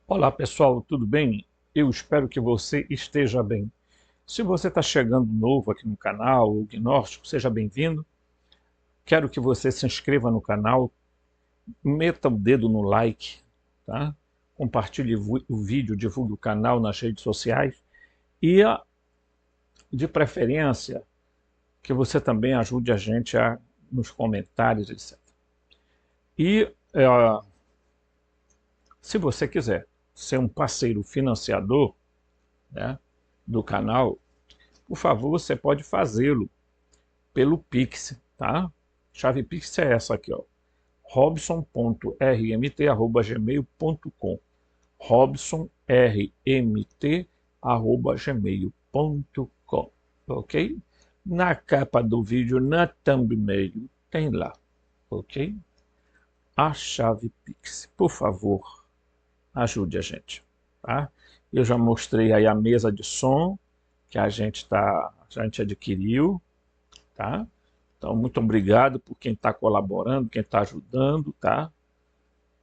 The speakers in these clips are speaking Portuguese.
Olá pessoal, tudo bem? Eu espero que você esteja bem. Se você está chegando novo aqui no canal, o Gnóstico, seja bem-vindo. Quero que você se inscreva no canal, meta o dedo no like, tá? Compartilhe o vídeo, divulgue o canal nas redes sociais e, de preferência, que você também ajude a gente nos comentários, etc. E se você quiser ser um parceiro financiador, né, do canal, por favor, você pode fazê-lo pelo Pix, tá? Chave Pix é essa aqui, ó. robson.rmt@gmail.com robsonrmt@gmail.com, ok? Na capa do vídeo, na thumbnail, tem lá, ok? A chave Pix. Por favor, ajude a gente, tá? Eu já mostrei aí a mesa de som que a gente adquiriu, tá? Então, muito obrigado por quem está colaborando, quem está ajudando, tá?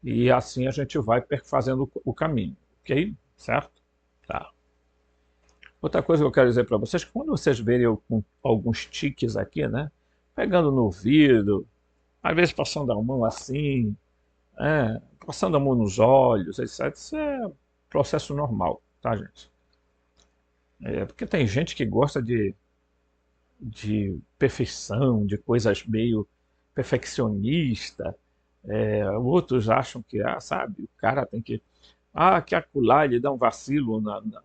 E assim a gente vai fazendo o caminho, ok? Certo? Tá. Outra coisa que eu quero dizer para vocês, que quando vocês verem eu com alguns tiques aqui, né? Pegando no ouvido, às vezes passando a mão assim, passando a mão nos olhos, etc. Isso é processo normal, tá, gente? Porque tem gente que gosta de perfeição, de coisas meio perfeccionista. Outros acham que, sabe, o cara tem que acular, ele dá um vacilo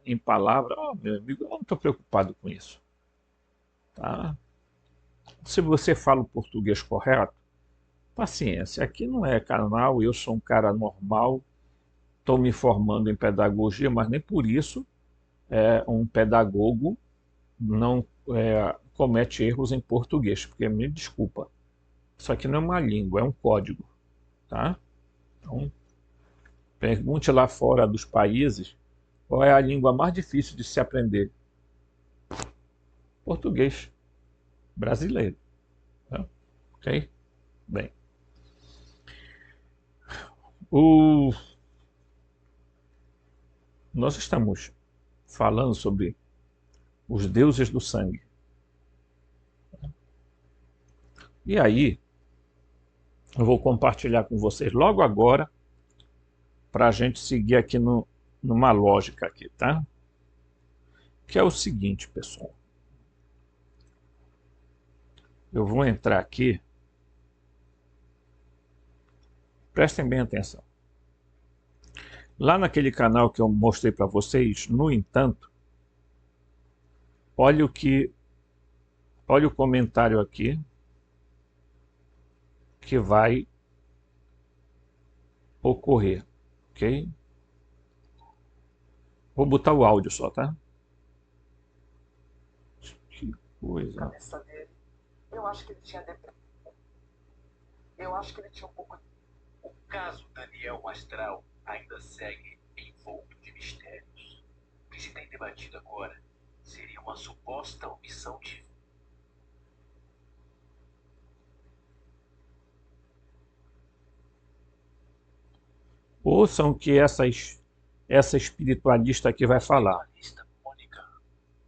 em palavra. Oh, meu amigo, eu não estou preocupado com isso. Tá? Se você fala o português correto, paciência. Aqui não é canal, eu sou um cara normal, estou me formando em pedagogia, mas nem por isso um pedagogo não comete erros em português, porque me desculpa. Isso aqui não é uma língua, é um código, tá? Então, pergunte lá fora dos países qual é a língua mais difícil de se aprender. Português brasileiro, tá? Ok? Bem, o... nós estamos falando sobre os deuses do sangue. E aí, eu vou compartilhar com vocês logo agora, para a gente seguir aqui numa lógica aqui, tá? Que é o seguinte, pessoal. Eu vou entrar aqui, prestem bem atenção. Lá naquele canal que eu mostrei para vocês, no entanto, olha o comentário aqui que vai ocorrer, ok? Vou botar o áudio só, tá? Que coisa. Cabeça dele. Eu acho que ele tinha depressão. Eu acho que ele tinha um pouco. O caso Daniel Mastral ainda segue envolto de mistérios. O que se tem debatido agora seria uma suposta omissão de. Ouçam o que essa espiritualista aqui vai A falar. espiritualista Mônica,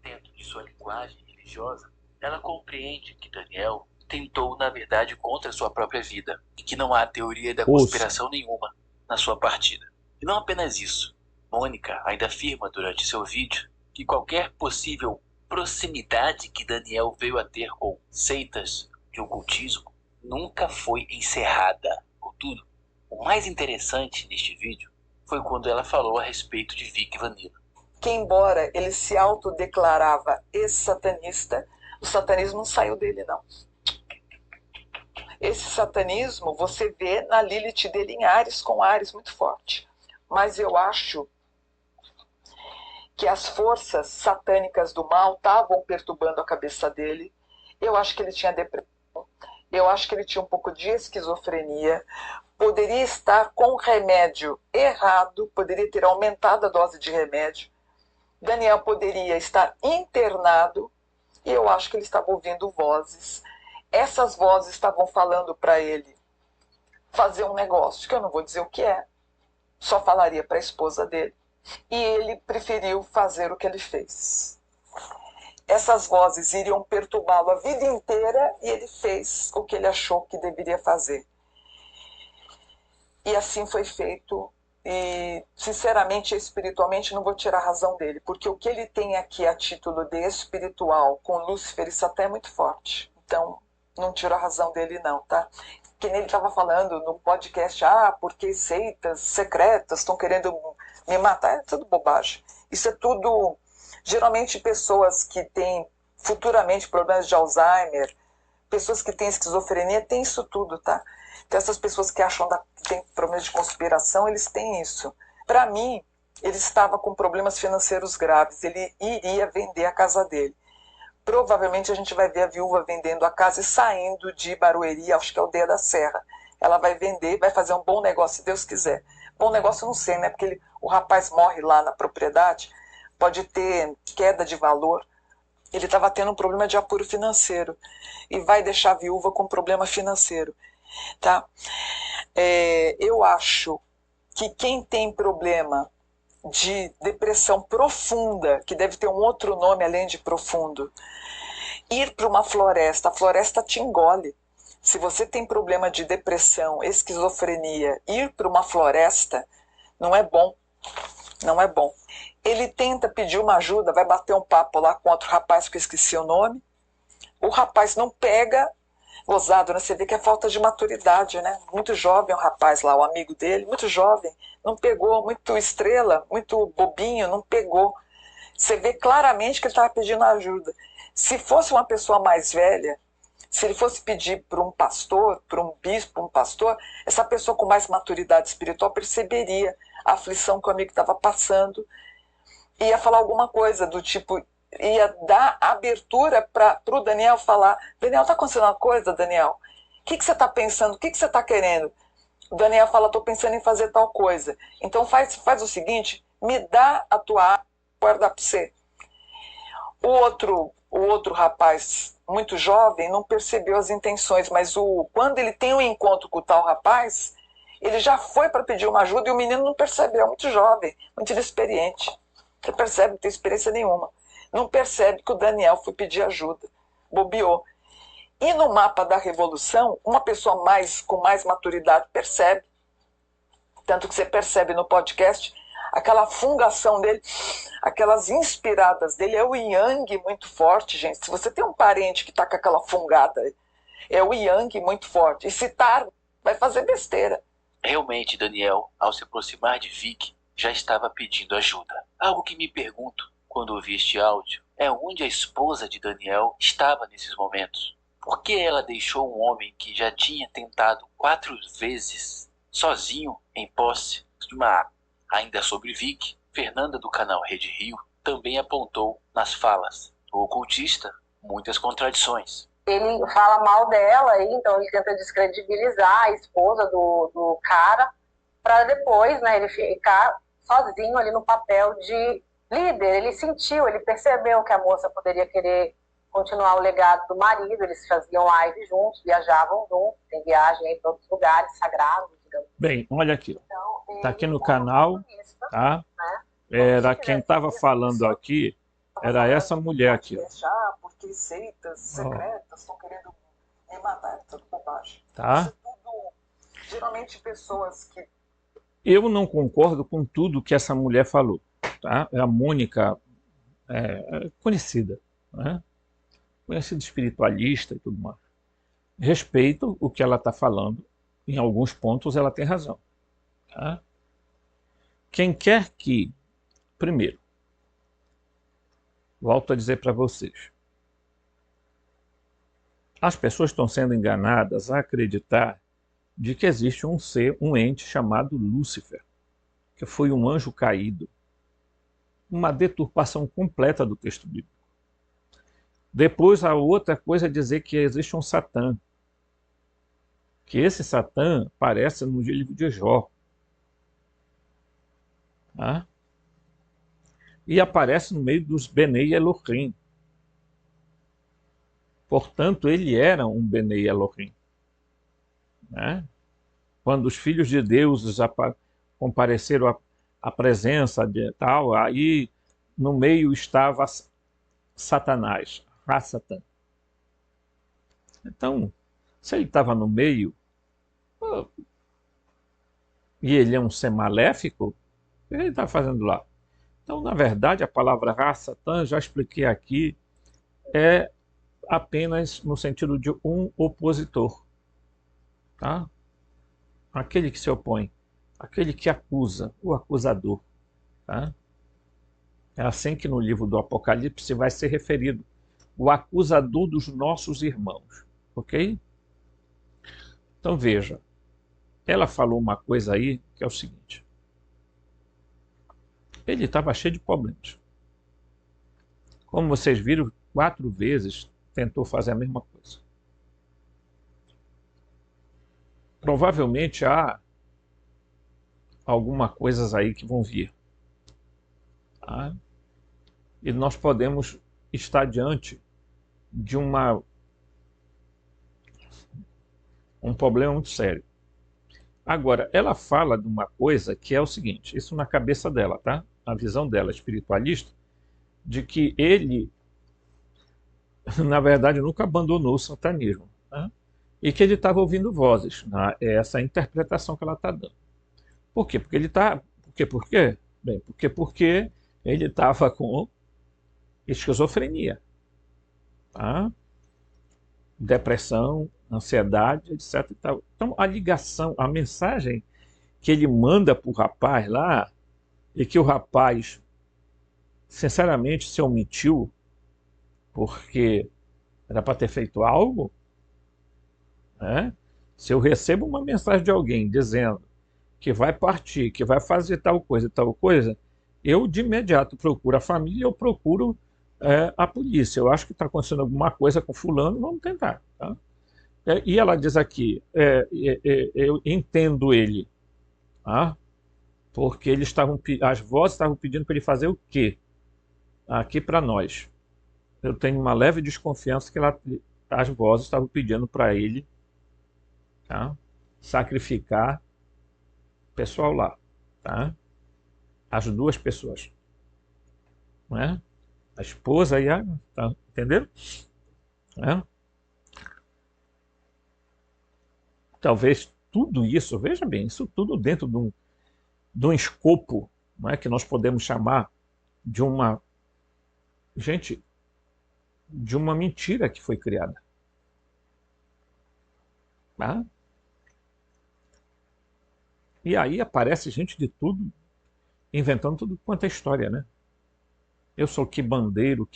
dentro de sua linguagem religiosa, ela compreende que Daniel tentou, na verdade, contra sua própria vida e que não há teoria da Ouçam. conspiração nenhuma na sua partida. E não apenas isso, Mônica ainda afirma durante seu vídeo que qualquer possível proximidade que Daniel veio a ter com seitas de ocultismo nunca foi encerrada. Contudo, o mais interessante neste vídeo foi quando ela falou a respeito de Vic Vanilla. Que embora ele se autodeclarava ex-satanista, o satanismo não saiu dele, não. Esse satanismo você vê na Lilith dele em Áries, com Áries muito forte. Mas eu acho que as forças satânicas do mal estavam perturbando a cabeça dele. Eu acho que ele tinha depressão. Eu acho que ele tinha um pouco de esquizofrenia. Poderia estar com remédio errado, poderia ter aumentado a dose de remédio. Daniel poderia estar internado e eu acho que ele estava ouvindo vozes. Essas vozes estavam falando para ele fazer um negócio, que eu não vou dizer o que é. só falaria para a esposa dele. E ele preferiu fazer o que ele fez. Essas vozes iriam perturbá-lo a vida inteira e ele fez o que ele achou que deveria fazer. E assim foi feito. E, sinceramente, espiritualmente, não vou tirar a razão dele, porque o que ele tem aqui a título de espiritual com Lúcifer e Satã é muito forte. Então, não tiro a razão dele não, tá? Que nem ele estava falando no podcast, porque seitas secretas estão querendo me matar, é tudo bobagem. Isso é tudo, geralmente, pessoas que têm futuramente problemas de Alzheimer, pessoas que têm esquizofrenia, têm isso tudo, tá? Então, essas pessoas que acham que tem problemas de conspiração, eles têm isso. Para mim, ele estava com problemas financeiros graves, ele iria vender a casa dele. Provavelmente a gente vai ver a viúva vendendo a casa e saindo de Barueri, acho que é Aldeia da Serra. Ela vai vender, vai fazer um bom negócio, se Deus quiser. Bom negócio eu não sei, né? Porque o rapaz morre lá na propriedade, pode ter queda de valor. Ele estava tendo um problema de apuro financeiro e vai deixar a viúva com problema financeiro. Tá? Eu acho que quem tem problema de depressão profunda, que deve ter um outro nome além de profundo, ir para uma floresta, a floresta te engole. Se você tem problema de depressão, esquizofrenia, ir para uma floresta não é bom. Não é bom. Ele tenta pedir uma ajuda, vai bater um papo lá com outro rapaz que eu esqueci o nome. O rapaz não pega, gozado, né? Você vê que é falta de maturidade, né? Muito jovem o rapaz lá, o amigo dele, muito jovem, não pegou, muito estrela, muito bobinho, não pegou. Você vê claramente que ele estava pedindo ajuda. Se fosse uma pessoa mais velha, se ele fosse pedir para um pastor, para um bispo, um pastor, essa pessoa com mais maturidade espiritual perceberia a aflição que o amigo estava passando, ia falar alguma coisa do tipo, ia dar abertura para o Daniel falar: Daniel, está acontecendo uma coisa, Daniel? O que você está pensando? O que você está querendo? O Daniel fala: estou pensando em fazer tal coisa. Então faz o seguinte, me dá a tua arma, vou guardar para você. O outro rapaz, muito jovem, não percebeu as intenções, mas quando ele tem um encontro com o tal rapaz, ele já foi para pedir uma ajuda e o menino não percebeu, muito jovem, muito inexperiente. Você percebe, não tem experiência nenhuma. Não percebe que o Daniel foi pedir ajuda, bobeou. E no mapa da revolução, uma pessoa com mais maturidade percebe. Tanto que você percebe no podcast aquela fungação dele, aquelas inspiradas dele, é o yang muito forte, gente. Se você tem um parente que está com aquela fungada, é o yang muito forte. E se tá, vai fazer besteira. Realmente, Daniel, ao se aproximar de Vic, já estava pedindo ajuda. Algo que me pergunto quando ouvi este áudio é onde a esposa de Daniel estava nesses momentos. Por que ela deixou um homem que já tinha tentado 4 vezes, sozinho, em posse de uma arma? Ainda sobre Vic, Fernanda do canal Rede Rio também apontou nas falas do ocultista muitas contradições. Ele fala mal dela, então ele tenta descredibilizar a esposa do cara, para depois, né, ele ficar sozinho ali no papel de líder. Ele sentiu, ele percebeu que a moça poderia querer continuar o legado do marido, eles faziam live juntos, viajavam juntos, tem viagem aí para outros lugares sagrados, digamos. Bem, olha aqui, Então, tá aqui no canal, tá? Né? Era quem estava falando aqui, era essa mulher aqui. Porque seitas secretas estão querendo me matar, é tudo bobagem. Tá? Isso é tudo, geralmente pessoas que... Eu não concordo com tudo que essa mulher falou, tá? A Mônica conhecida, né? Conhecida espiritualista e tudo mais. Respeito o que ela está falando, em alguns pontos ela tem razão. Tá? Quem quer que, primeiro, volto a dizer para vocês, as pessoas estão sendo enganadas a acreditar de que existe um ser, um ente chamado Lúcifer, que foi um anjo caído. Uma deturpação completa do texto bíblico. Depois, a outra coisa é dizer que existe um Satã. Que esse Satã aparece no livro de Jó. Tá? E aparece no meio dos Benei Elohim. Portanto, ele era um Benei Elohim. Né? Quando os filhos de Deus, compareceram à presença de tal, aí no meio estava Satanás, Ra-Satã. Então, se ele estava no meio, e ele é um ser maléfico, o que ele está fazendo lá? Então, na verdade, a palavra Ra-Satã, já expliquei aqui, é apenas no sentido de um opositor, tá? Aquele que se opõe, aquele que acusa, o acusador, tá? É assim que no livro do Apocalipse vai ser referido, o acusador dos nossos irmãos, ok? Então veja, ela falou uma coisa aí que é o seguinte, ele estava cheio de problemas. Como vocês viram, 4 vezes tentou fazer a mesma coisa. Provavelmente há algumas coisas aí que vão vir, tá? E nós podemos estar diante de um problema muito sério. Agora, ela fala de uma coisa que é o seguinte, isso na cabeça dela, tá? A visão dela, espiritualista, de que ele, na verdade, nunca abandonou o satanismo, tá? E que ele estava ouvindo vozes, né? É essa a interpretação que ela está dando. Por quê? Porque ele está... Por quê? Bem, porque ele estava com esquizofrenia, tá? Depressão, ansiedade, etc. E tal. Então, a ligação, a mensagem que ele manda para o rapaz lá, e que o rapaz, sinceramente, se omitiu, porque era para ter feito algo, né? Se eu recebo uma mensagem de alguém dizendo que vai partir, que vai fazer tal coisa e tal coisa, eu de imediato procuro a família, eu procuro a polícia. Eu acho que está acontecendo alguma coisa com fulano, vamos tentar, tá? E ela diz aqui, eu entendo ele, tá? Porque as vozes estavam pedindo para ele fazer o quê? Aqui para nós. Eu tenho uma leve desconfiança que as vozes estavam pedindo para ele, tá? Sacrificar o pessoal lá, tá? As 2 pessoas, não é? A esposa e a... Tá, entenderam? É? Talvez tudo isso, veja bem, isso tudo dentro de um escopo, não é, que nós podemos chamar de uma... Gente, de uma mentira que foi criada. Tá? E aí aparece gente de tudo, inventando tudo quanto é história, né? Eu sou que bandeiro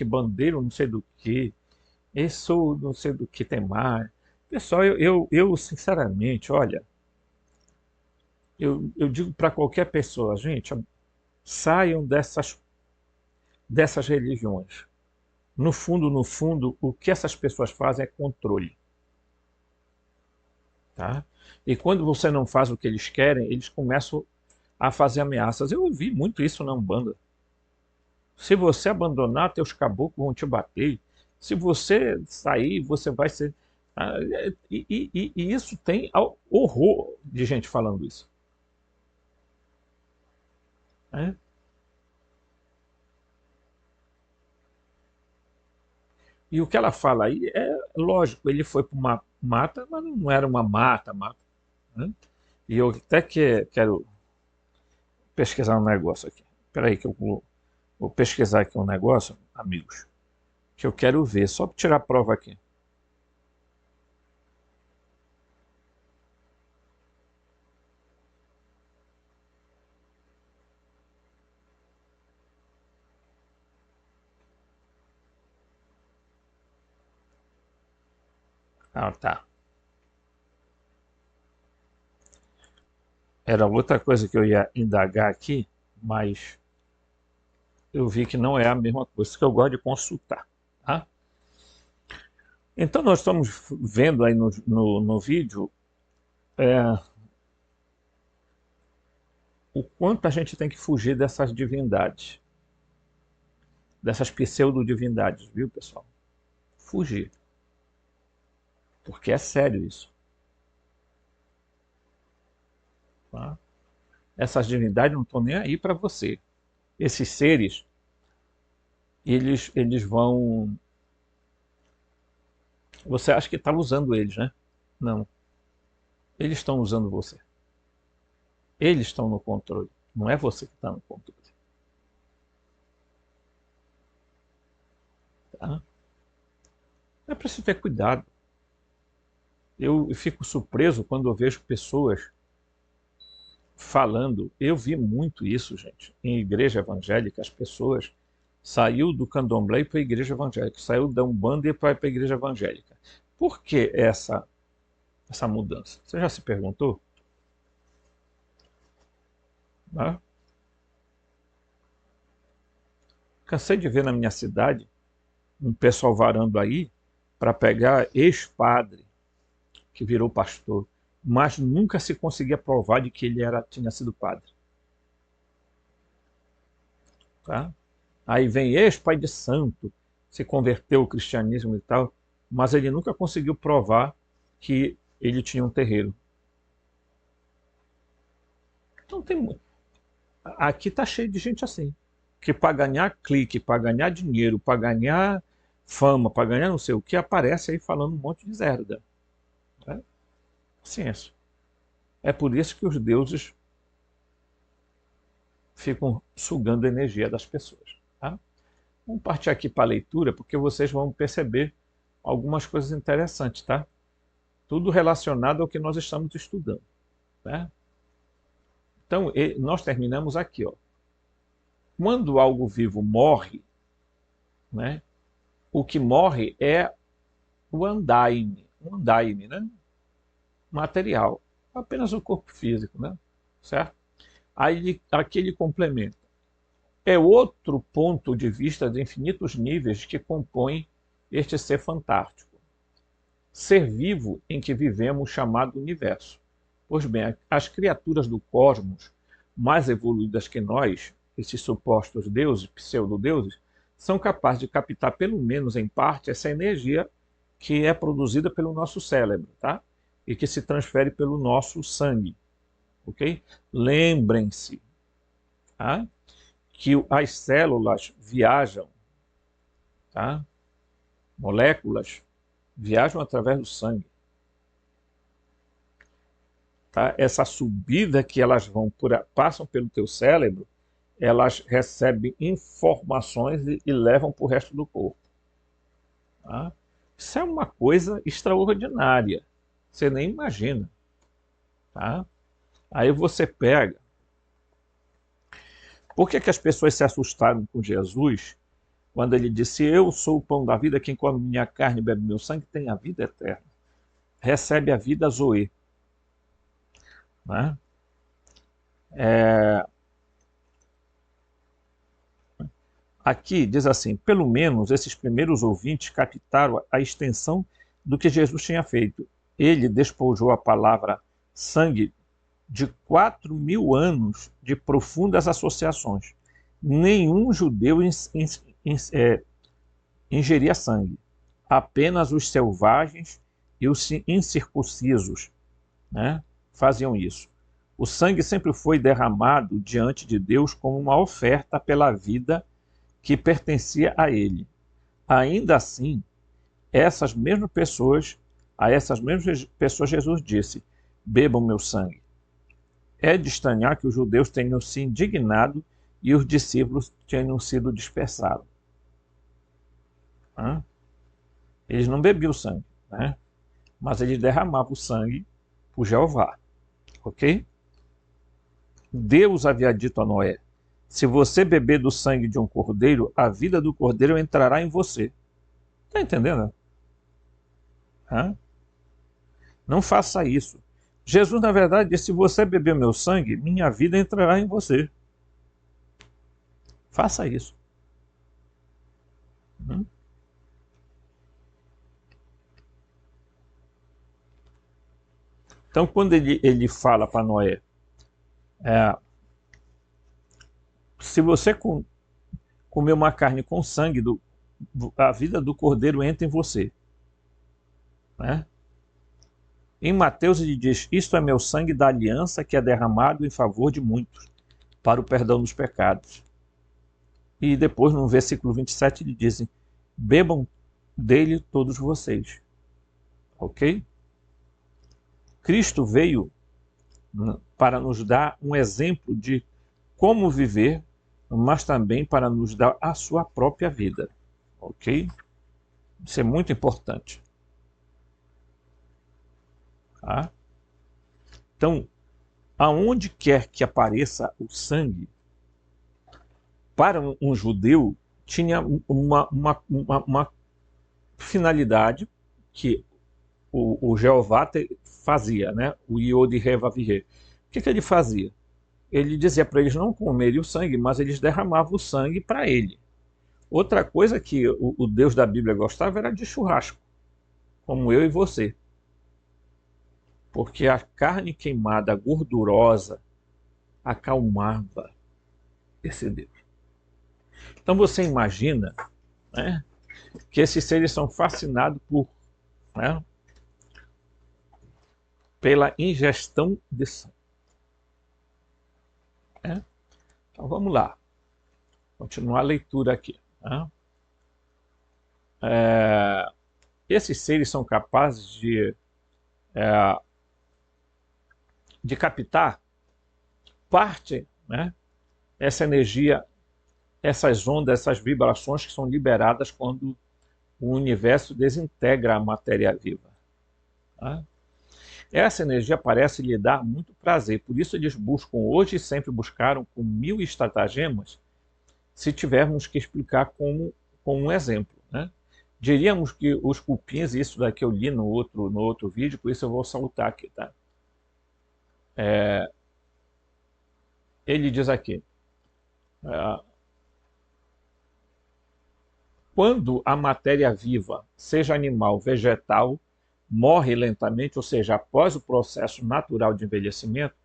não sei do que, eu sou não sei do que tem mais. Pessoal, eu sinceramente, olha, eu digo para qualquer pessoa, gente, saiam dessas religiões. No fundo, o que essas pessoas fazem é controle. Tá? E quando você não faz o que eles querem, eles começam a fazer ameaças. Eu ouvi muito isso na Umbanda. Se você abandonar, teus caboclos vão te bater. Se você sair, você vai ser... E isso tem horror de gente falando isso. Né? E o que ela fala aí é lógico, ele foi para uma mata, mas não era uma mata. Né? E eu até quero pesquisar um negócio aqui. Espera aí que eu vou pesquisar aqui um negócio, amigos, que eu quero ver, só para tirar a prova aqui. Ah, tá. Era outra coisa que eu ia indagar aqui, mas eu vi que não é a mesma coisa, que eu gosto de consultar. Tá? Então nós estamos vendo aí no vídeo o quanto a gente tem que fugir dessas divindades, dessas pseudo-divindades, viu, pessoal? Fugir. Porque é sério isso. Tá? Essas divindades não estão nem aí para você. Esses seres, eles vão... Você acha que está usando eles, né? Não. Eles estão usando você. Eles estão no controle. Não é você que está no controle. Tá? É preciso ter cuidado. Eu fico surpreso quando eu vejo pessoas falando. Eu vi muito isso, gente, em igreja evangélica. As pessoas saiu do candomblé para a igreja evangélica, saiu da Umbanda e vai para a igreja evangélica. Por que essa mudança? Você já se perguntou? Né? Cansei de ver na minha cidade um pessoal varando aí para pegar ex-padre que virou pastor, mas nunca se conseguia provar de que ele tinha sido padre. Tá? Aí vem ex-pai de santo, se converteu ao cristianismo e tal, mas ele nunca conseguiu provar que ele tinha um terreiro. Então tem muito. Aqui tá cheio de gente assim, que para ganhar clique, para ganhar dinheiro, para ganhar fama, para ganhar não sei o que, aparece aí falando um monte de zerda. Tá? Ciência. É por isso que os deuses ficam sugando a energia das pessoas. Tá? Vamos partir aqui para a leitura, porque vocês vão perceber algumas coisas interessantes, tá? Tudo relacionado ao que nós estamos estudando. Tá? Então, nós terminamos aqui. Ó. Quando algo vivo morre, né, o que morre é o andaime, né? Material, apenas o corpo físico, né? Certo? Aí aqui ele complementa. É outro ponto de vista de infinitos níveis que compõe este ser fantástico. Ser vivo em que vivemos, chamado universo. Pois bem, as criaturas do cosmos, mais evoluídas que nós, esses supostos deuses, pseudodeuses, são capazes de captar, pelo menos em parte, essa energia que é produzida pelo nosso cérebro, tá? E que se transfere pelo nosso sangue. Ok? Lembrem-se, tá? Que as células viajam, tá? Moléculas viajam através do sangue. Tá? Essa subida que elas passam pelo teu cérebro, elas recebem informações e levam para o resto do corpo. Tá? Isso é uma coisa extraordinária. Você nem imagina. Tá? Aí você pega... Por que as pessoas se assustaram com Jesus quando ele disse: eu sou o pão da vida, quem come minha carne e bebe meu sangue tem a vida eterna. Recebe a vida Zoe. Né? Aqui diz assim: pelo menos esses primeiros ouvintes captaram a extensão do que Jesus tinha feito. Ele despojou a palavra sangue de 4.000 anos de profundas associações. Nenhum judeu ingeria sangue. Apenas os selvagens e os incircuncisos, né, faziam isso. O sangue sempre foi derramado diante de Deus como uma oferta pela vida que pertencia a ele. Ainda assim, a essas mesmas pessoas Jesus disse: bebam meu sangue. É de estranhar que os judeus tenham se indignado e os discípulos tenham sido dispersados. Eles não bebiam sangue, né? Mas eles derramavam o sangue por Jeová. Ok? Deus havia dito a Noé: se você beber do sangue de um cordeiro, a vida do cordeiro entrará em você. Está entendendo? Não faça isso. Jesus, na verdade, disse: se você beber meu sangue, minha vida entrará em você. Faça isso. Então, quando ele fala para Noé, se você comer uma carne com sangue, a vida do cordeiro entra em você. Né? Em Mateus ele diz, isto é meu sangue da aliança que é derramado em favor de muitos, para o perdão dos pecados. E depois no versículo 27 ele diz, bebam dele todos vocês. Ok? Cristo veio para nos dar um exemplo de como viver, mas também para nos dar a sua própria vida. Ok? Isso é muito importante. Tá? Então, aonde quer que apareça o sangue, para um judeu, tinha uma finalidade que o Jeová fazia, né? O Yod He Vav He. O que ele fazia? Ele dizia para eles não comerem o sangue, mas eles derramavam o sangue para ele. Outra coisa que o Deus da Bíblia gostava era de churrasco, como eu e você. Porque a carne queimada, gordurosa, acalmava esse Deus. Então você imagina, né, que esses seres são fascinados né, pela ingestão de sangue. Né? Então vamos lá, continuar a leitura aqui. Né? Esses seres são capazes de captar parte, né, essa energia, essas ondas, essas vibrações que são liberadas quando o universo desintegra a matéria viva. Tá? Essa energia parece lhe dar muito prazer, por isso eles buscam hoje e sempre buscaram com 1000 estratagemas, se tivermos que explicar como um exemplo. Né? Diríamos que os cupins, isso daqui eu li no outro vídeo, por isso eu vou saltar aqui. Tá? Ele diz aqui, quando a matéria viva, seja animal, vegetal, morre lentamente, ou seja, após o processo natural de envelhecimento,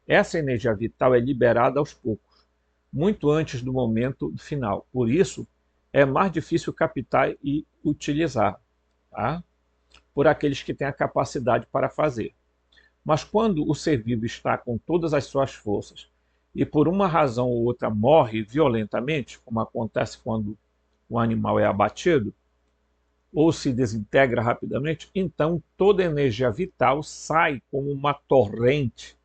essa energia vital é liberada aos poucos, muito antes do momento final. Por isso, é mais difícil captar e utilizar, tá? Por aqueles que têm a capacidade para fazer. Mas quando o ser vivo está com todas as suas forças e por uma razão ou outra morre violentamente, como acontece quando o animal é abatido, ou se desintegra rapidamente, então toda a energia vital sai como uma torrente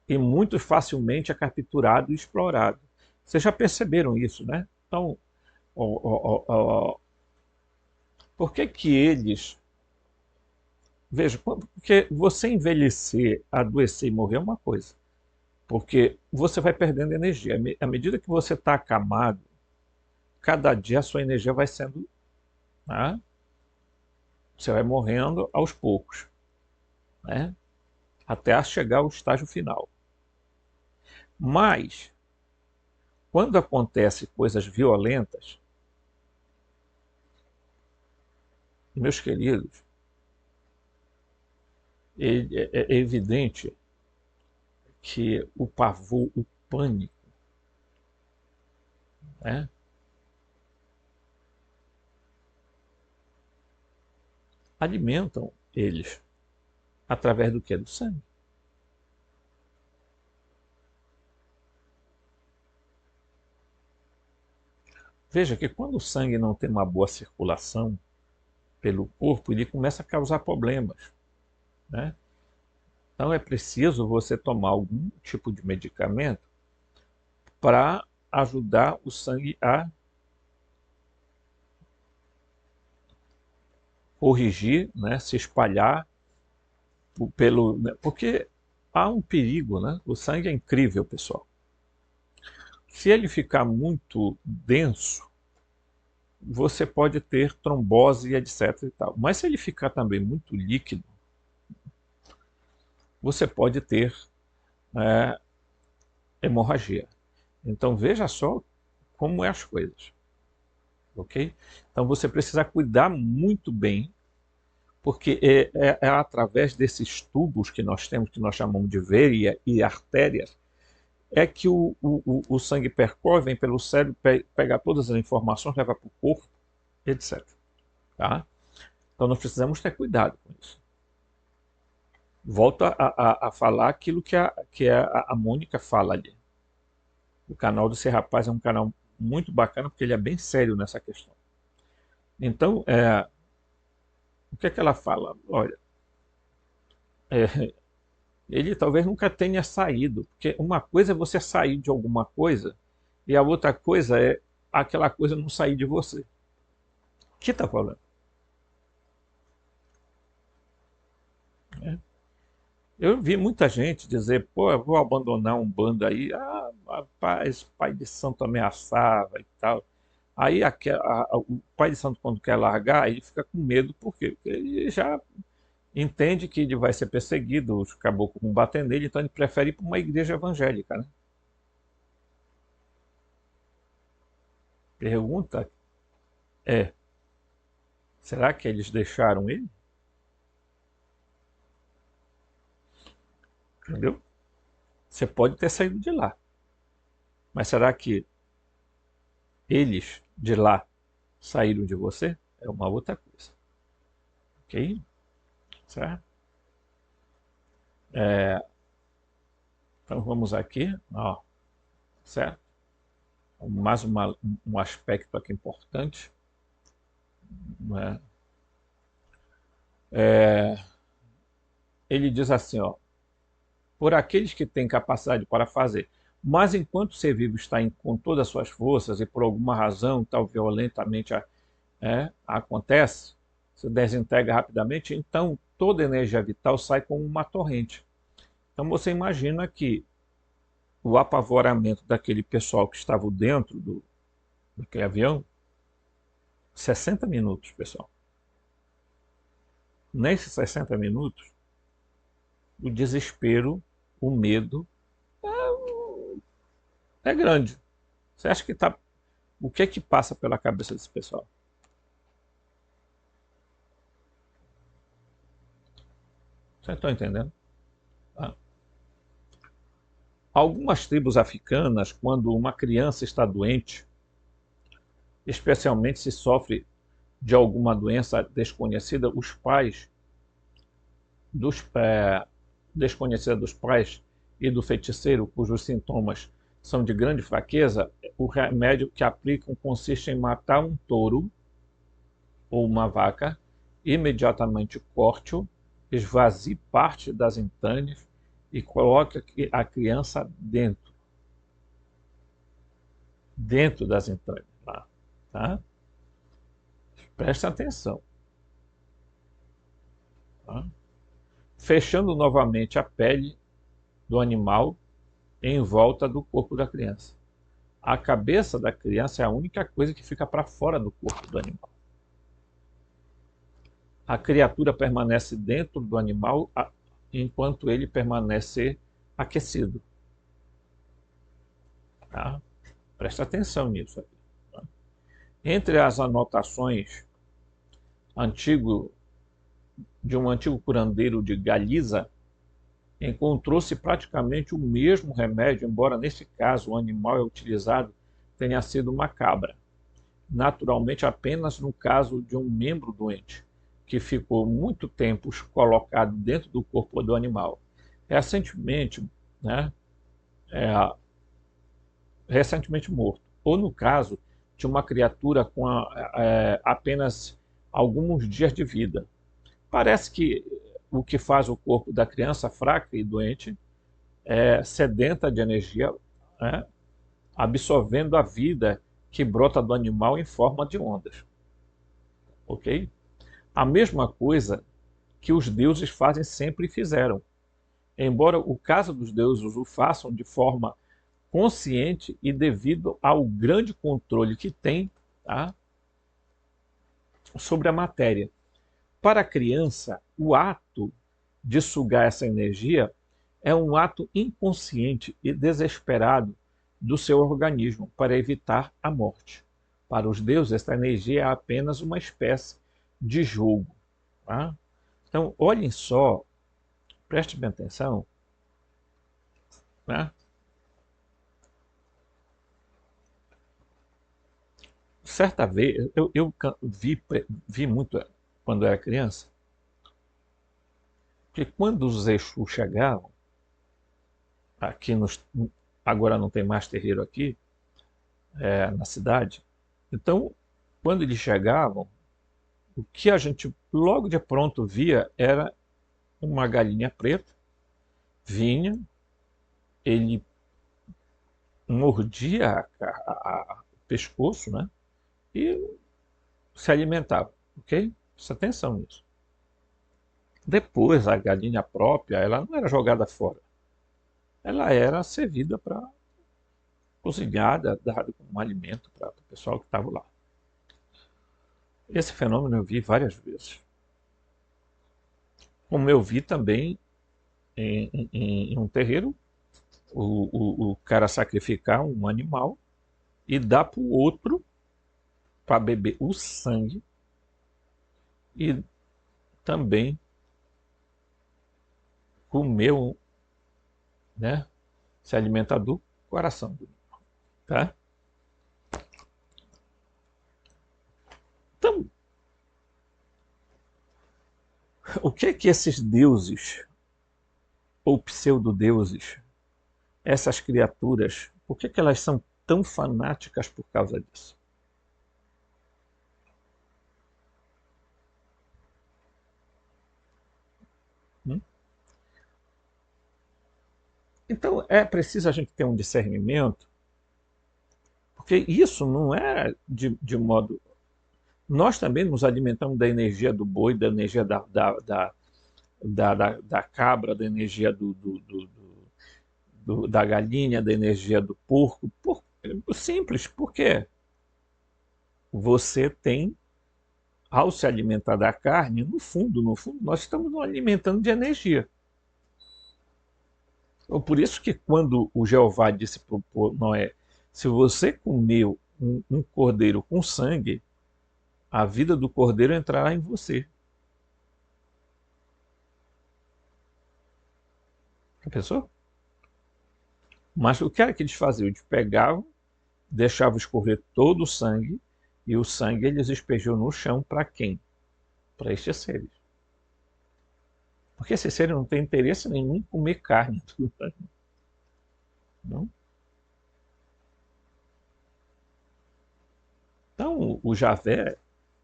e muito facilmente é capturado e explorado. Vocês já perceberam isso, né? Então, por que eles... Veja, porque você envelhecer, adoecer e morrer é uma coisa. Porque você vai perdendo energia. À medida que você está acamado, cada dia a sua energia vai sendo... Né? Você vai morrendo aos poucos. Né? Até chegar ao estágio final. Mas, quando acontecem coisas violentas, meus queridos, é evidente que o pavor, o pânico, né, alimentam eles através do que? Do sangue. Veja que quando o sangue não tem uma boa circulação pelo corpo, ele começa a causar problemas. Né? Então é preciso você tomar algum tipo de medicamento para ajudar o sangue a corrigir, né, se espalhar porque há um perigo, né? O sangue é incrível, pessoal. Se ele ficar muito denso, você pode ter trombose, etc. e tal. Mas se ele ficar também muito líquido, você pode ter hemorragia. Então veja só como é as coisas. Ok? Então você precisa cuidar muito bem, porque é através desses tubos que nós temos, que nós chamamos de veia e artérias, é que o sangue percorre, vem pelo cérebro, pega todas as informações, leva para o corpo, etc. Tá? Então nós precisamos ter cuidado com isso. Volto a falar aquilo que a Mônica fala ali. O canal do Ser Rapaz é um canal muito bacana, porque ele é bem sério nessa questão. Então, o que é que ela fala? Olha, ele talvez nunca tenha saído, porque uma coisa é você sair de alguma coisa, e a outra coisa é aquela coisa não sair de você. O que está falando? Eu vi muita gente dizer, pô, eu vou abandonar um bando aí, rapaz, pai de santo ameaçava e tal. Aí o pai de santo, quando quer largar, ele fica com medo, por quê? Porque ele já entende que ele vai ser perseguido, os caboclos vão bater nele, então ele prefere ir para uma igreja evangélica, né? Pergunta é, será que eles deixaram ele? Entendeu? Você pode ter saído de lá, mas será que eles de lá saíram de você? É uma outra coisa, ok? Certo? Então vamos aqui, ó, certo? Mais um aspecto aqui importante, né? Ele diz assim, ó, por aqueles que têm capacidade para fazer, mas enquanto o ser vivo está com todas as suas forças e por alguma razão tal violentamente acontece, se desintegra rapidamente, então toda energia vital sai como uma torrente. Então você imagina que o apavoramento daquele pessoal que estava dentro daquele avião, 60 minutos, pessoal. Nesses 60 minutos, o desespero, o medo é grande. Você acha que tá... O que é que passa pela cabeça desse pessoal? Vocês estão entendendo? Tá? Algumas tribos africanas, quando uma criança está doente, especialmente se sofre de alguma doença desconhecida, os pais desconhecida dos pais e do feiticeiro, cujos sintomas são de grande fraqueza, o remédio que aplicam consiste em matar um touro ou uma vaca, imediatamente corte-o, esvazie parte das entranhas e coloque a criança dentro das entranhas. Lá, tá? Preste atenção. Tá? Fechando novamente a pele do animal em volta do corpo da criança. A cabeça da criança é a única coisa que fica para fora do corpo do animal. A criatura permanece dentro do animal enquanto ele permanecer aquecido. Tá? Presta atenção nisso aqui. Tá? Entre as anotações de um antigo curandeiro de Galiza, encontrou-se praticamente o mesmo remédio, embora nesse caso o animal utilizado tenha sido uma cabra. Naturalmente apenas no caso de um membro doente, que ficou muito tempo colocado dentro do corpo do animal. Recentemente morto. Ou no caso de uma criatura com apenas alguns dias de vida. Parece que o que faz o corpo da criança fraca e doente é sedenta de energia, absorvendo a vida que brota do animal em forma de ondas. Ok? A mesma coisa que os deuses fazem sempre e fizeram. Embora o caso dos deuses o façam de forma consciente e devido ao grande controle que tem, tá, sobre a matéria. Para a criança, o ato de sugar essa energia é um ato inconsciente e desesperado do seu organismo para evitar a morte. Para os deuses, esta energia é apenas uma espécie de jogo. Tá? Então, olhem só, prestem bem atenção. Né? Certa vez, eu vi muito quando eu era criança, Porque quando os Exus chegavam, aqui agora não tem mais terreiro aqui, na cidade, então, quando eles chegavam, o que a gente logo de pronto via era uma galinha preta, vinha, ele mordia o pescoço, né? E se alimentava, ok? Presta atenção nisso. Depois, a galinha própria, ela não era jogada fora. Ela era servida para cozinhada, dado como alimento para o pessoal que estava lá. Esse fenômeno eu vi várias vezes. Como eu vi também em um terreiro, o cara sacrificar um animal e dar para o outro para beber o sangue e também comer, né, se alimentar do coração do animal, tá? Então, o que é que esses deuses ou pseudodeuses, essas criaturas, por que elas são tão fanáticas por causa disso? Então é preciso a gente ter um discernimento, porque isso não é de modo... Nós também nos alimentamos da energia do boi, da energia da cabra, da energia da galinha, da energia do porco. Simples, porque você tem, ao se alimentar da carne, no fundo, nós estamos nos alimentando de energia. Então, por isso que quando o Jeová disse para Noé, se você comeu um cordeiro com sangue, a vida do cordeiro entrará em você. Já pensou? Mas o que era que eles faziam? Eles pegavam, deixavam escorrer todo o sangue, e o sangue eles espejou no chão para quem? Para estes seres. Porque esses seres não têm interesse nenhum em comer carne. Não? Então, o Javé,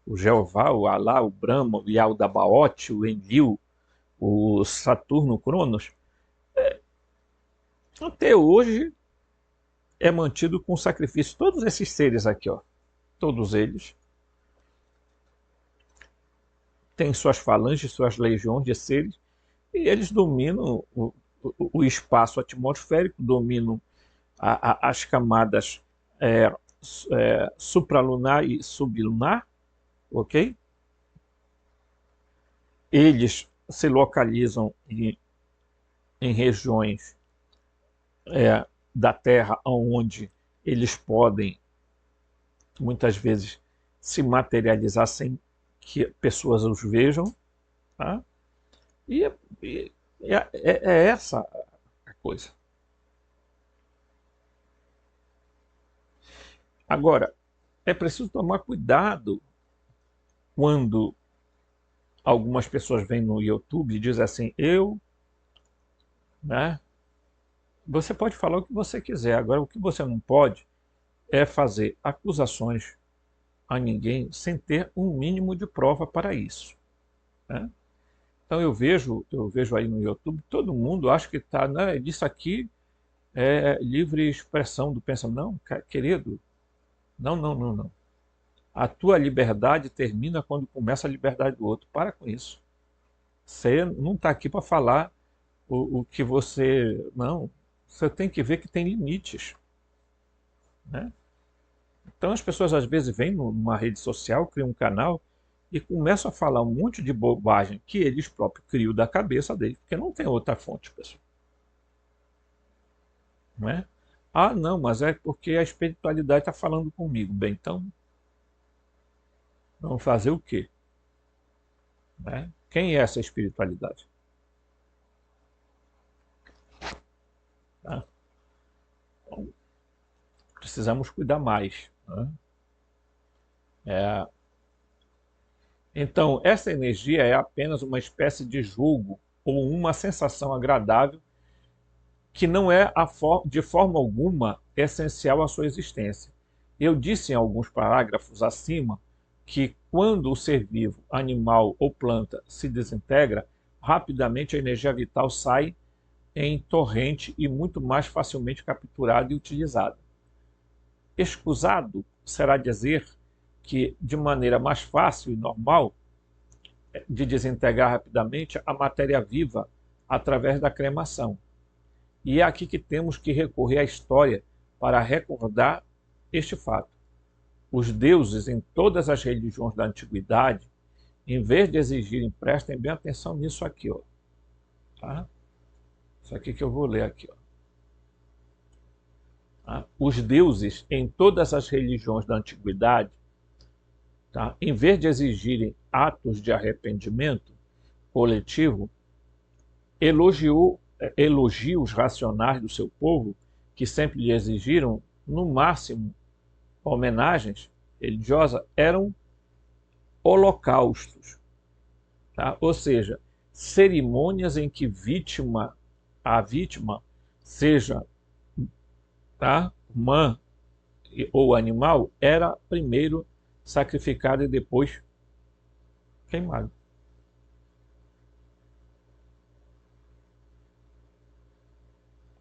o Jeová, o Alá, o Brahma, o Yaldabaoth, o Enlil, o Saturno, o Cronos, até hoje é mantido com sacrifício. Todos esses seres aqui, ó, todos eles têm suas falanges, suas legiões de seres, e eles dominam o espaço atmosférico, dominam as camadas supralunar e sublunar, ok? Eles se localizam em regiões da Terra onde eles podem, muitas vezes, se materializar sem que pessoas os vejam, tá? E é essa a coisa. Agora, é preciso tomar cuidado quando algumas pessoas vêm no YouTube e dizem assim, né? Você pode falar o que você quiser, agora o que você não pode é fazer acusações a ninguém sem ter um mínimo de prova para isso, né? Então eu vejo aí no YouTube, todo mundo acha que está, né, isso aqui é livre expressão do pensamento. Não, querido, não. A tua liberdade termina quando começa a liberdade do outro. Para com isso. Você não está aqui para falar o que você... Não, você tem que ver que tem limites, né? Então as pessoas às vezes vêm numa rede social, criam um canal e começam a falar um monte de bobagem que eles próprios criam da cabeça deles, porque não tem outra fonte, pessoal. Não é? Ah, não, mas é porque a espiritualidade está falando comigo. Bem, então, vamos fazer o quê? Né? Quem é essa espiritualidade? Tá? Então, precisamos cuidar mais, né? Então, essa energia é apenas uma espécie de jogo ou uma sensação agradável que não é de forma alguma essencial à sua existência. Eu disse em alguns parágrafos acima que quando o ser vivo, animal ou planta se desintegra, rapidamente a energia vital sai em torrente e muito mais facilmente capturada e utilizada. Escusado será dizer que, de maneira mais fácil e normal de desintegrar rapidamente a matéria viva através da cremação. E é aqui que temos que recorrer à história para recordar este fato. Os deuses em todas as religiões da antiguidade, em vez de exigirem, prestem bem atenção nisso aqui, ó, tá? Isso aqui que eu vou ler aqui, ó. Tá? Os deuses em todas as religiões da antiguidade, tá? Em vez de exigirem atos de arrependimento coletivo, elogios racionais do seu povo, que sempre lhe exigiram, no máximo, homenagens religiosas, eram holocaustos, tá? Ou seja, cerimônias em que a vítima, seja, tá, humana ou animal, era primeiro sacrificada e depois queimada.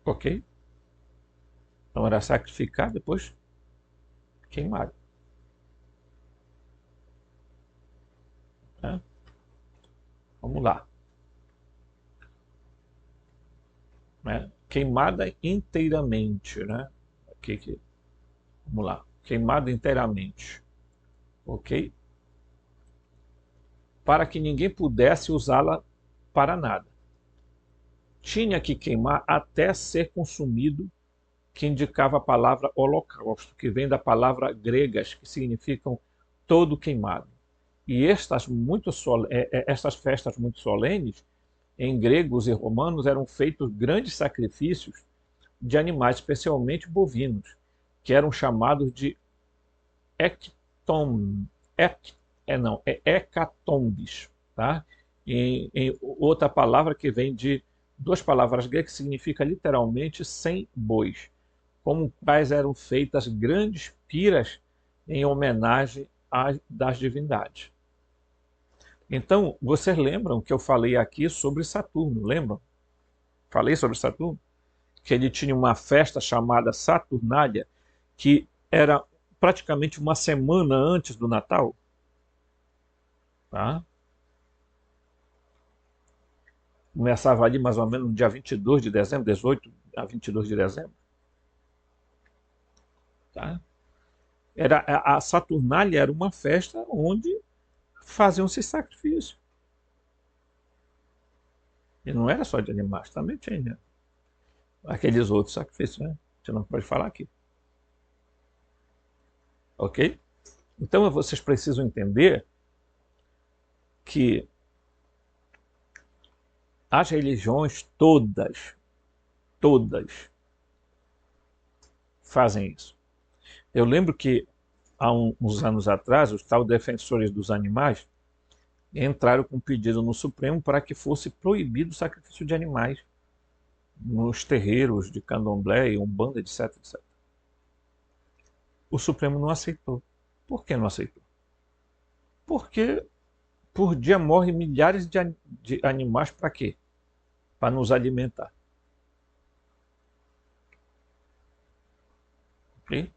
Ok? Então era sacrificado, depois queimado. Tá? Vamos lá. Né? Queimada inteiramente, né? Vamos lá. Queimada inteiramente. Ok? Para que ninguém pudesse usá-la para nada. Tinha que queimar até ser consumido, que indicava a palavra holocausto, que vem da palavra gregas, que significam todo queimado. E estas festas muito solenes, em gregos e romanos, eram feitos grandes sacrifícios de animais, especialmente bovinos, que eram chamados de hecatombes, tá? Em outra palavra que vem de duas palavras gregas que significa literalmente 100 bois, como quais eram feitas grandes piras em homenagem das divindades. Então, vocês lembram que eu falei aqui sobre Saturno, lembram? Falei sobre Saturno? Que ele tinha uma festa chamada Saturnália, que era praticamente uma semana antes do Natal. Tá? Começava ali mais ou menos no dia 22 de dezembro, 18 a 22 de dezembro. Tá? A Saturnália era uma festa onde faziam-se sacrifícios. E não era só de animais, também tinha aqueles outros sacrifícios, né? A gente não pode falar aqui. Ok? Então vocês precisam entender que as religiões todas fazem isso. Eu lembro que há uns anos atrás, os tal defensores dos animais entraram com um pedido no Supremo para que fosse proibido o sacrifício de animais nos terreiros de candomblé e umbanda, etc, etc. O Supremo não aceitou. Por que não aceitou? Porque por dia morrem milhares de animais para quê? Para nos alimentar. Ok?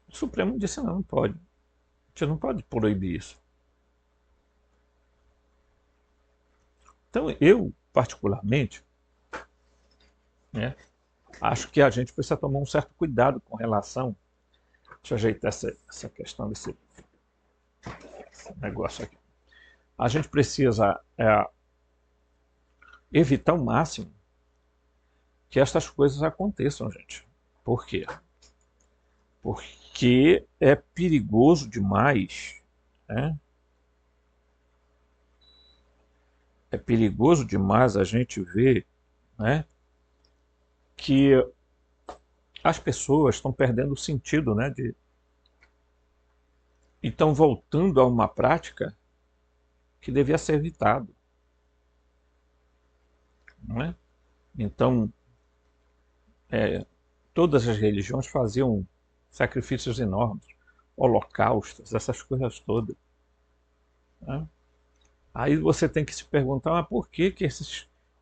O Supremo disse não pode. A gente não pode proibir isso. Então eu, particularmente, né, acho que a gente precisa tomar um certo cuidado com relação. Deixa eu ajeitar essa questão desse negócio aqui. A gente precisa evitar ao máximo que estas coisas aconteçam, gente. Por quê? Porque é perigoso demais, né? É perigoso demais a gente ver, né, que as pessoas estão perdendo o sentido, né, e estão voltando a uma prática que devia ser evitado, não é? Então, todas as religiões faziam sacrifícios enormes, holocaustos, essas coisas todas, né? Aí você tem que se perguntar, mas por que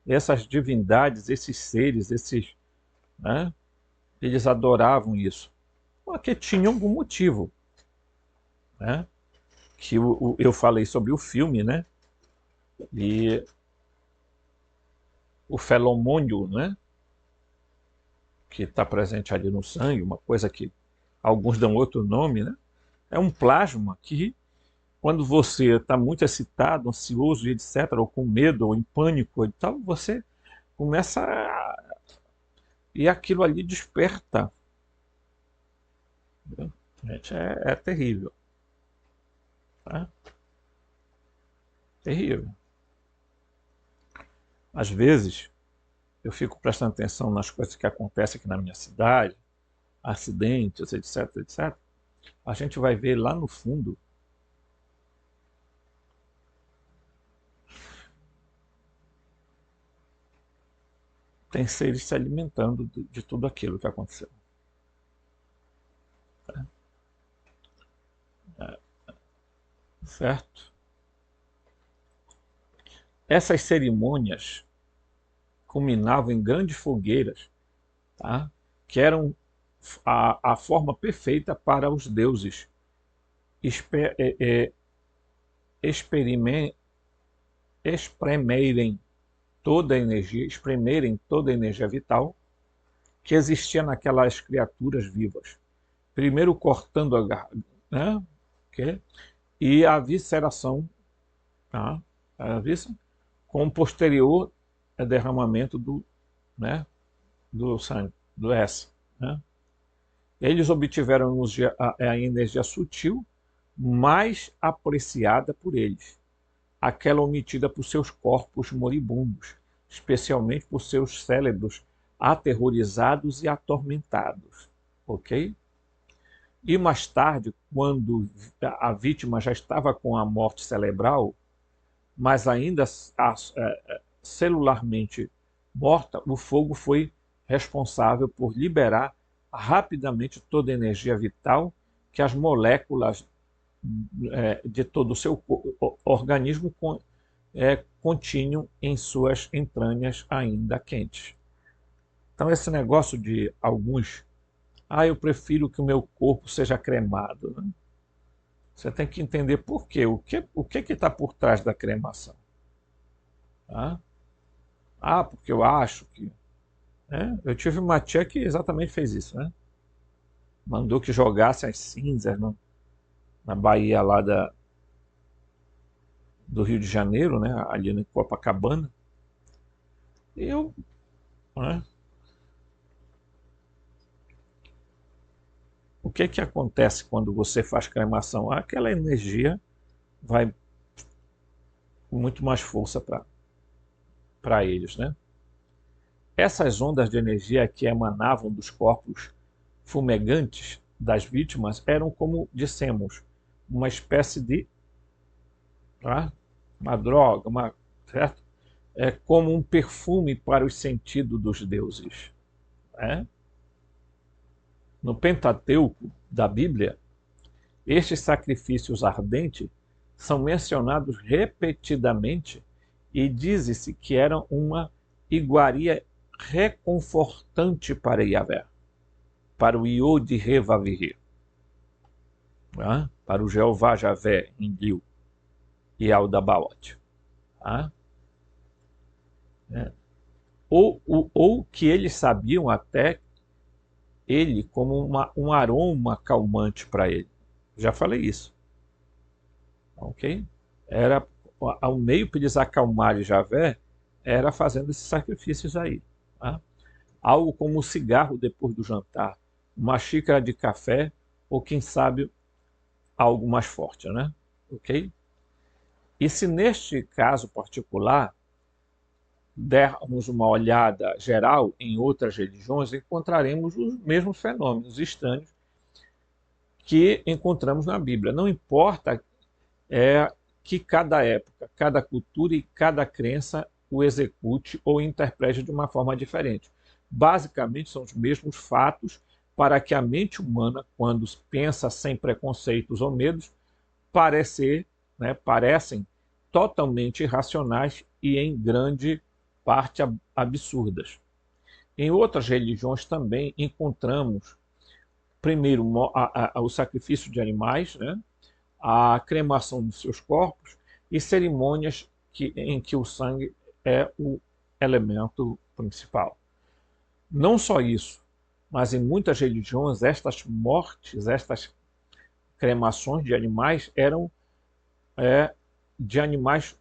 essas divindades, esses seres, né, eles adoravam isso? Porque tinha algum motivo, né? Que eu falei sobre o filme, né? E o felomônio, né? Que está presente ali no sangue, uma coisa que alguns dão outro nome, né? É um plasma que, quando você está muito excitado, ansioso, etc., ou com medo, ou em pânico e tal, você começa e aquilo ali desperta. Gente, é terrível. Tá? Terrível. Às vezes, eu fico prestando atenção nas coisas que acontecem aqui na minha cidade, acidentes, etc, etc. A gente vai ver lá no fundo tem seres se alimentando de tudo aquilo que aconteceu. Certo? Essas cerimônias culminavam em grandes fogueiras, tá? Que eram a forma perfeita para os deuses espremerem toda a energia vital que existia naquelas criaturas vivas. Primeiro cortando a garganta, né? E a visceração, tá? Com posterior derramamento né, do sangue, do S. Né? Eles obtiveram a energia sutil mais apreciada por eles, aquela omitida por seus corpos moribundos, especialmente por seus cérebros aterrorizados e atormentados. Ok? E mais tarde, quando a vítima já estava com a morte cerebral, mas ainda celularmente morta, o fogo foi responsável por liberar rapidamente toda a energia vital que as moléculas de todo o seu organismo continham em suas entranhas ainda quentes. Então esse negócio de alguns, eu prefiro que o meu corpo seja cremado, né? Você tem que entender por quê. O que está por trás da cremação? Tá? Porque eu acho que... Eu tive uma tia que exatamente fez isso, né? Mandou que jogasse as cinzas na Baía lá do Rio de Janeiro, né? Ali em Copacabana. E eu... Né? O que acontece quando você faz cremação? Aquela energia vai com muito mais força para eles, né? Essas ondas de energia que emanavam dos corpos fumegantes das vítimas eram, como dissemos, uma espécie de uma droga, certo? É como um perfume para os sentidos dos deuses. Né? No Pentateuco da Bíblia, estes sacrifícios ardentes são mencionados repetidamente e diz-se que eram uma iguaria reconfortante para Yahvé, para o Yod-Heh-Vav-Heh, para o Jeová Javé em Gil e Aldabaoth. Ou que eles sabiam até ele como um aroma calmante para ele. Já falei isso. Ok? Era o meio para eles acalmarem Javé era fazendo esses sacrifícios aí. Tá? Algo como um cigarro depois do jantar, uma xícara de café ou quem sabe algo mais forte, né? Ok? E se neste caso particular dermos uma olhada geral em outras religiões, encontraremos os mesmos fenômenos estranhos que encontramos na Bíblia. Não importa que cada época, cada cultura e cada crença o execute ou interprete de uma forma diferente. Basicamente, são os mesmos fatos para que a mente humana, quando pensa sem preconceitos ou medos, parecem totalmente irracionais e, em grande parte, absurdas. Em outras religiões também encontramos, primeiro, o sacrifício de animais, né? A cremação de seus corpos e cerimônias em que o sangue é o elemento principal. Não só isso, mas em muitas religiões estas mortes, estas cremações de animais eram de animais,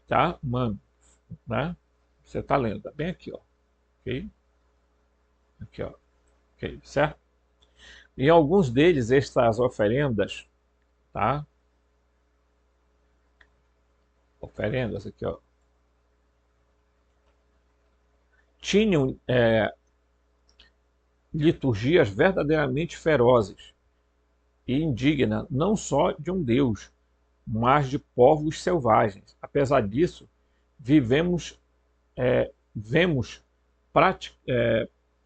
tá, humanos, né? Você está lendo, tá bem aqui, ó, ok? Aqui, ó, ok, certo? Em alguns deles, estas oferendas, tá? Oferendas aqui, ó, tinham liturgias verdadeiramente ferozes e indignas, não só de um Deus, mas de povos selvagens. Apesar disso, vemos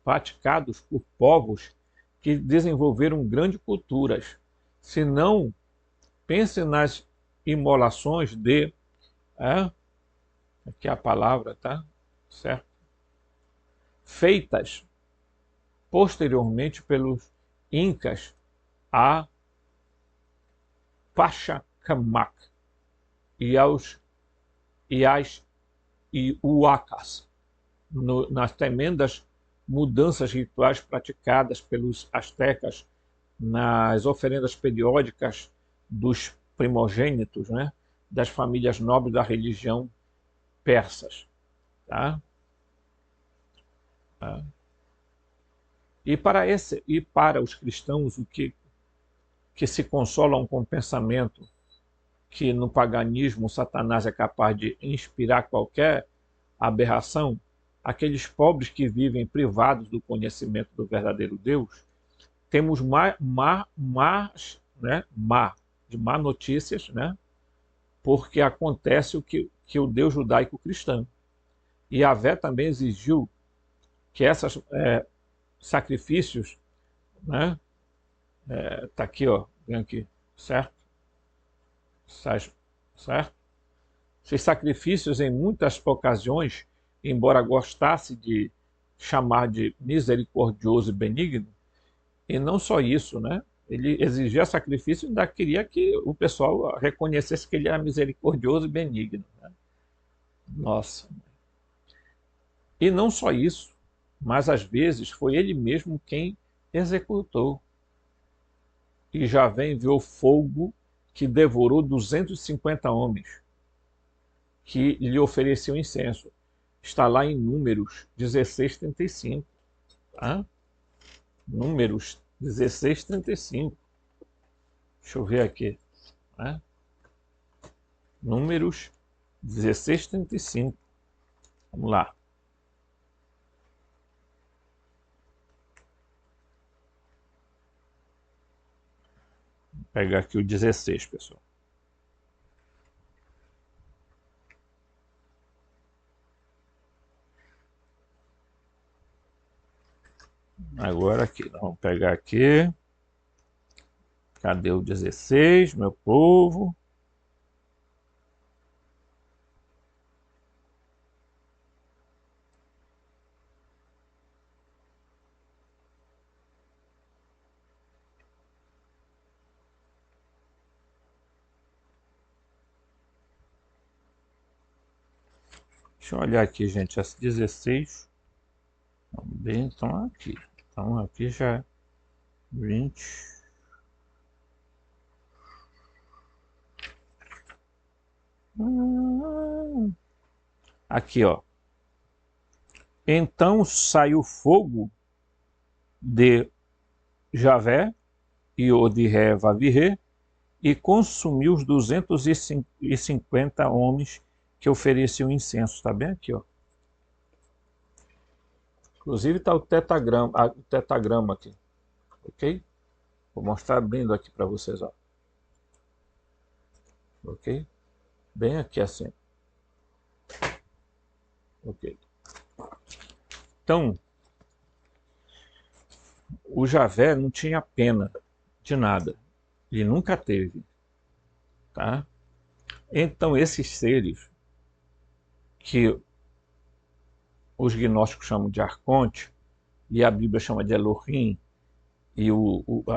praticados por povos que desenvolveram grandes culturas. Se não, pense nas imolações aqui é a palavra, tá? Certo? Feitas posteriormente pelos incas a Pachacamac e Huacas, nas tremendas mudanças rituais praticadas pelos astecas nas oferendas periódicas dos primogênitos, né, das famílias nobres da religião persas. Tá? E para os cristãos, o que se consolam com o pensamento que no paganismo Satanás é capaz de inspirar qualquer aberração, aqueles pobres que vivem privados do conhecimento do verdadeiro Deus, temos má notícias, né? Porque acontece o que o Deus judaico-cristão. E Yahvé também exigiu que esses sacrifícios, né? Tá aqui, ó, vem aqui, certo? Certo? Esses sacrifícios, em muitas ocasiões, embora gostasse de chamar de misericordioso e benigno, e não só isso, né? Ele exigia sacrifício e ainda queria que o pessoal reconhecesse que ele era misericordioso e benigno. Né? Nossa. E não só isso, mas às vezes foi ele mesmo quem executou. E Javé enviou fogo que devorou 250 homens que lhe ofereciam incenso. Está lá em Números 16:35. Tá? Números 16:35. Deixa eu ver aqui. Né? Números 16:35. Vamos lá. Vou pegar aqui o 16, pessoal. Agora aqui, vamos pegar aqui. Cadê o 16, meu povo? Deixa eu olhar aqui, gente, as 16 também estão aqui. Então aqui já 20. Aqui, ó. Então saiu fogo de Javé e o de Ré-Vavirê e consumiu os 250 homens que ofereciam incenso. Tá bem aqui, ó. Inclusive está o tetagrama aqui, ok? Vou mostrar abrindo aqui para vocês, ó. ok? Bem aqui assim, ok? Então, o Javé não tinha pena de nada, e nunca teve, tá? Então, esses seres que os gnósticos chamam de arconte, e a Bíblia chama de Elohim, e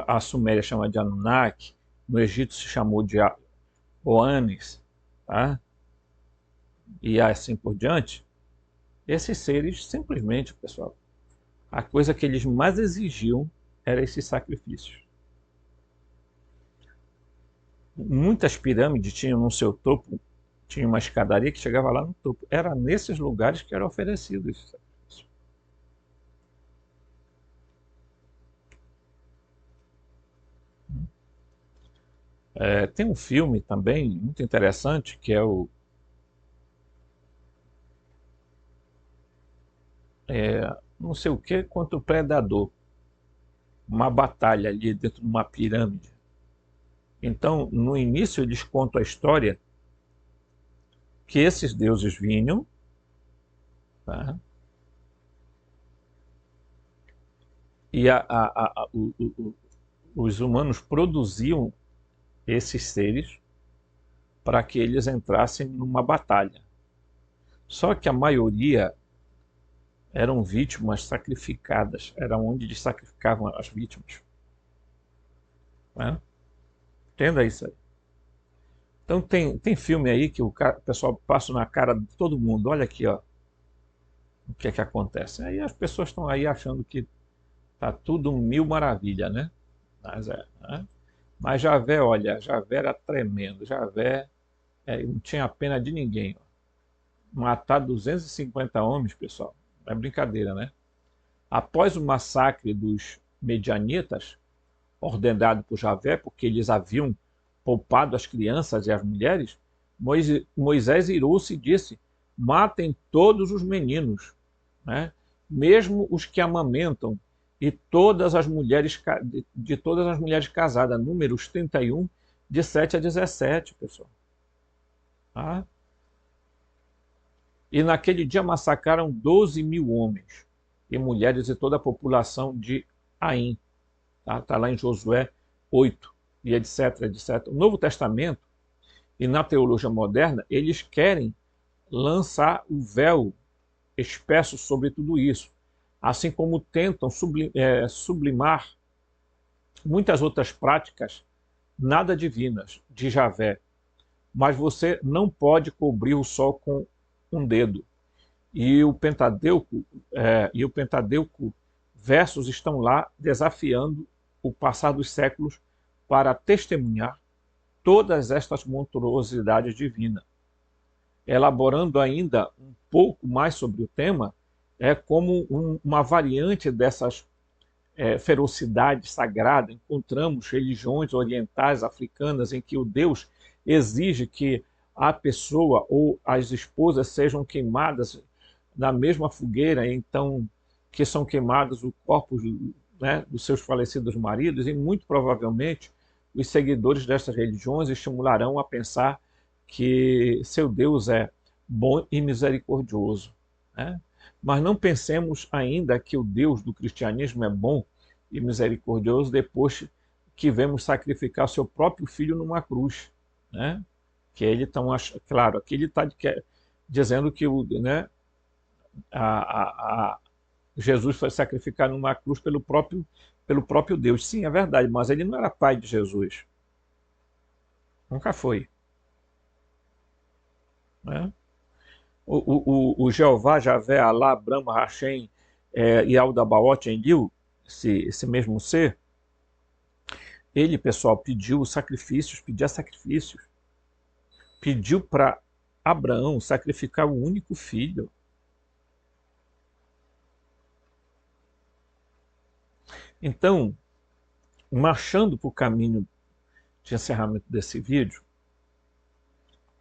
a Suméria chama de Anunnaki, no Egito se chamou de Oanes, tá? E assim por diante, esses seres simplesmente, pessoal, a coisa que eles mais exigiam era esses sacrifícios. Muitas pirâmides tinham no seu topo, tinha uma escadaria que chegava lá no topo. Era nesses lugares que era oferecido esse sacrifício. Tem um filme também muito interessante que é o não sei o que contra o Predador. Uma batalha ali dentro de uma pirâmide. Então, no início eles contam a história que esses deuses vinham, tá? E os humanos produziam esses seres para que eles entrassem numa batalha. Só que a maioria eram vítimas sacrificadas, era onde eles sacrificavam as vítimas. Né? Entenda isso aí. Então tem filme aí que o pessoal passa na cara de todo mundo, olha aqui, ó, o que é que acontece. Aí as pessoas estão aí achando que tá tudo mil maravilha, né? Né? Mas Javé, olha, Javé era tremendo, Javé não tinha pena de ninguém. Ó. Matar 250 homens, pessoal, não é brincadeira, né? Após o massacre dos medianitas, ordenado por Javé, porque eles haviam poupado as crianças e as mulheres, Moisés irou-se e disse: matem todos os meninos, né? Mesmo os que amamentam, e todas as mulheres de todas as mulheres casadas. Números 31, de 7 a 17, pessoal. Tá? E naquele dia massacraram 12.000 homens e mulheres e toda a população de Aim. Tá lá em Josué 8, e etc, etc. O Novo Testamento e na teologia moderna, eles querem lançar o véu espesso sobre tudo isso, assim como tentam sublimar muitas outras práticas nada divinas de Javé. Mas você não pode cobrir o sol com um dedo. E o Pentateuco, versos estão lá desafiando o passar dos séculos para testemunhar todas estas monstruosidades divinas. Elaborando ainda um pouco mais sobre o tema, como uma variante dessas ferocidades sagradas, encontramos religiões orientais, africanas, em que o Deus exige que a pessoa ou as esposas sejam queimadas na mesma fogueira, então que são queimados os corpos, né, dos seus falecidos maridos, e muito provavelmente os seguidores dessas religiões estimularão a pensar que seu Deus é bom e misericordioso. Né? Mas não pensemos ainda que o Deus do cristianismo é bom e misericordioso depois que vemos sacrificar seu próprio filho numa cruz. Né? Que ele claro, aqui ele está dizendo que Jesus foi sacrificado numa cruz pelo próprio Deus. Sim, é verdade, mas ele não era pai de Jesus. Nunca foi. Né? O Jeová, Javé, Alá, Brahma, Hashem e Aldabaoth, Enlil, esse mesmo ser, ele, pessoal, pedia sacrifícios, pediu para Abraão sacrificar o único filho. Então, marchando para o caminho de encerramento desse vídeo,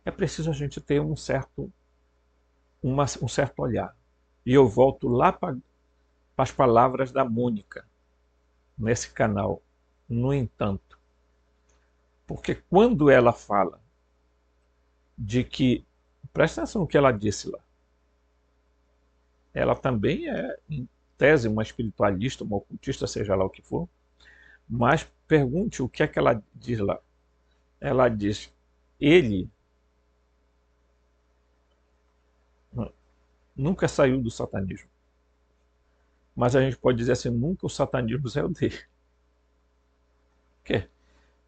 é preciso a gente ter um certo olhar. E eu volto lá para as palavras da Mônica, nesse canal. No entanto, porque quando ela fala de que, presta atenção no que ela disse lá, ela também é, em tese, uma espiritualista, uma ocultista, seja lá o que for, mas pergunte o que é que ela diz lá. Ela diz, ele nunca saiu do satanismo. Mas a gente pode dizer assim, nunca o satanismo saiu dele. Por quê?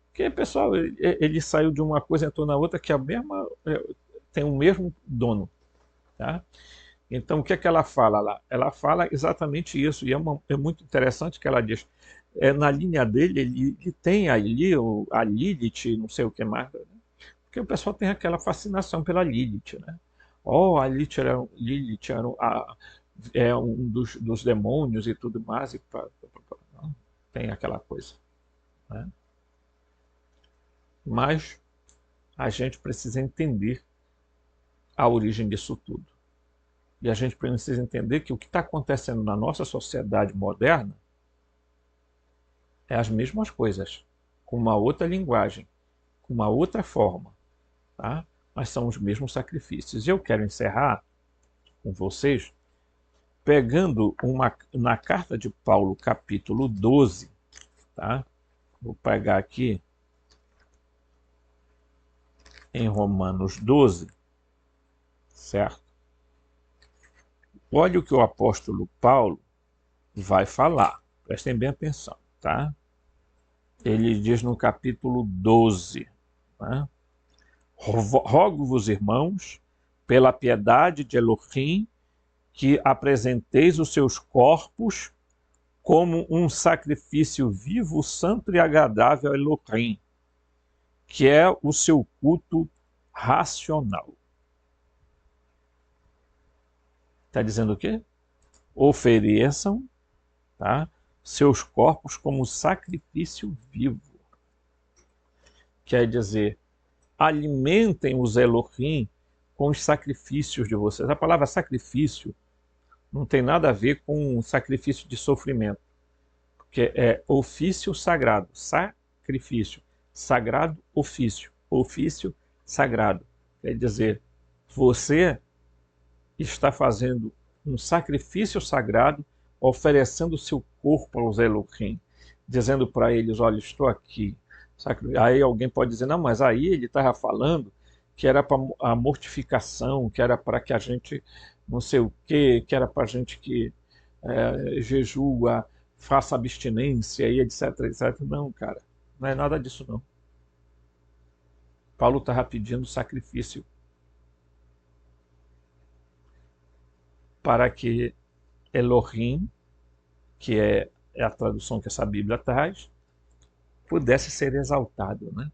Porque, pessoal, ele saiu de uma coisa e entrou na outra que tem o mesmo dono. Tá? Então, o que é que ela fala lá? Ela fala exatamente isso, e é muito interessante que ela diz, na linha dele, ele tem ali a Lilith, não sei o que mais, né? Porque o pessoal tem aquela fascinação pela Lilith, né? A Lilith era um dos demônios e tudo mais, não, tem aquela coisa, né? Mas a gente precisa entender a origem disso tudo. E a gente precisa entender que o que está acontecendo na nossa sociedade moderna é as mesmas coisas, com uma outra linguagem, com uma outra forma, tá? Mas são os mesmos sacrifícios. E eu quero encerrar com vocês pegando na carta de Paulo, capítulo 12, tá? Vou pegar aqui em Romanos 12, certo? Olha o que o apóstolo Paulo vai falar, prestem bem atenção, tá? Ele diz no capítulo 12, né? Rogo-vos, irmãos, pela piedade de Elohim, que apresenteis os seus corpos como um sacrifício vivo, santo e agradável a Elohim, que é o seu culto racional. Está dizendo o quê? Ofereçam, tá, seus corpos como sacrifício vivo. Quer dizer, alimentem os Elohim com os sacrifícios de vocês. A palavra sacrifício não tem nada a ver com sacrifício de sofrimento, porque é ofício sagrado, sacrifício, sagrado ofício, ofício sagrado. Quer dizer, você está fazendo um sacrifício sagrado, oferecendo o seu corpo aos Elohim, dizendo para eles, olha, estou aqui. Aí alguém pode dizer, não, mas aí ele estava falando que era para a mortificação, que era para que a gente não sei o quê, que era para a gente que jejua, faça abstinência e etc, etc. Não, cara, não é nada disso não. Paulo estava pedindo sacrifício para que Elohim, que é a tradução que essa Bíblia traz, pudesse ser exaltado, né?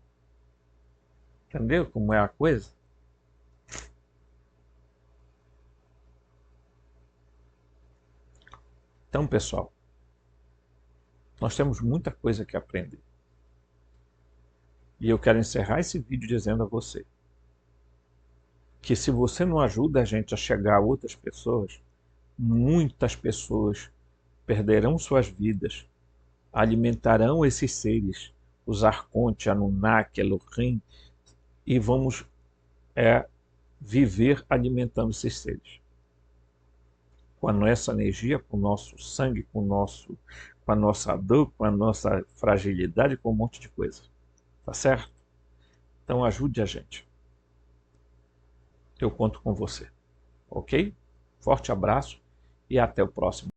Entendeu como é a coisa? Então, pessoal, nós temos muita coisa que aprender. E eu quero encerrar esse vídeo dizendo a você que se você não ajuda a gente a chegar a outras pessoas, muitas pessoas perderão suas vidas, alimentarão esses seres, os Arconte, Anunnaki, Elohim, e vamos viver alimentando esses seres. Com a nossa energia, com o nosso sangue, com a nossa dor, com a nossa fragilidade, com um monte de coisa. Tá certo? Então ajude a gente. Eu conto com você. Ok? Forte abraço e até o próximo.